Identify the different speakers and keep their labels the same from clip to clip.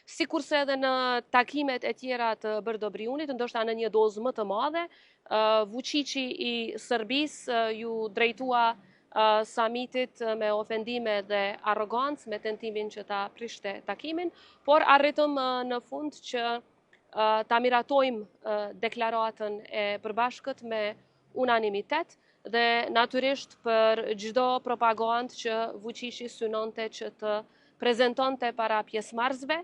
Speaker 1: sikurse edhe në takimet e tjera të Bërdobriunit, ndoshta në një dozë më të madhe, Vučići i Serbisë ju drejtua samitit me ofendime dhe arrogancë, me tentimin që ta prishte takimin, por arritëm në fund që ta miratojmë deklaratën e përbashkët me unanimitet dhe natyrisht për çdo propagandë që Vučići synonte që të prezentonte para pjesëmarrësve,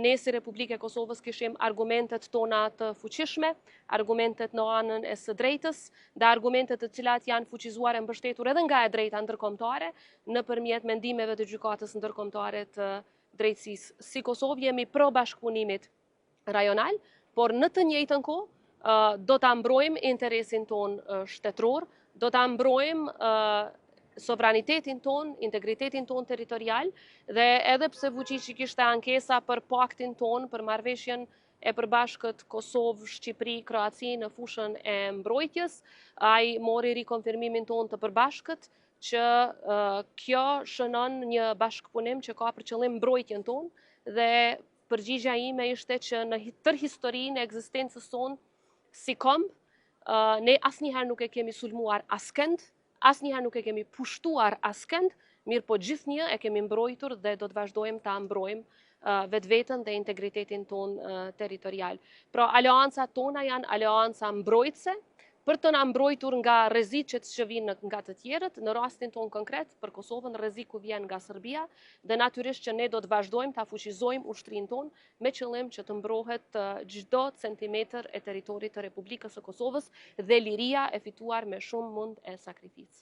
Speaker 1: ne si Republike e Kosovës kishim argumentet tona të fuqishme, argumentet në anën e së drejtës dhe argumentet të cilat janë fuqizuar e mbështetur edhe nga e drejta ndërkombëtare nëpërmjet mendimeve të gjykatës ndërkombëtare të drejtësisë. Si Kosovë jemi pro bashkëpunimit rajonal, por në të njëjtën kohë do ta mbrojmë interesin ton shtetëror, do ta mbrojmë sovranitetin ton, integritetin ton territorial, dhe edhe pse Vučići kishte ankesa për paktin ton, për marrëveshjen e përbashkët Kosovë-Shqipëri-Kroaci në fushën e mbrojtjes, ai mori rikonfirmimin ton të përbashkët që kjo shënon një bashkëpunim që ka për qëllim mbrojtjen ton, dhe përgjigja ime ishte që në tërë historinë e ekzistencës tonë si komb, ne asnjëherë nuk e kemi sulmuar askënd, asnjëherë nuk e kemi pushtuar askënd, mirë po gjithnjë e kemi mbrojtur dhe do të vazhdojmë ta mbrojmë vetveten dhe integritetin ton territorial. Pra aleancat tona janë aleanca mbrojtëse, për të na mbrojtur nga rreziqet që vijnë nga të tjerët, në rastin ton konkret, për Kosovën rreziku vjen nga Serbia, dhe natyrisht që ne do të vazhdojmë ta fuqizojmë ushtrinë ton me qëllim që të mbrohet çdo centimetër e territorit të Republikës së Kosovës dhe liria e fituar me shumë mund e sakrificë.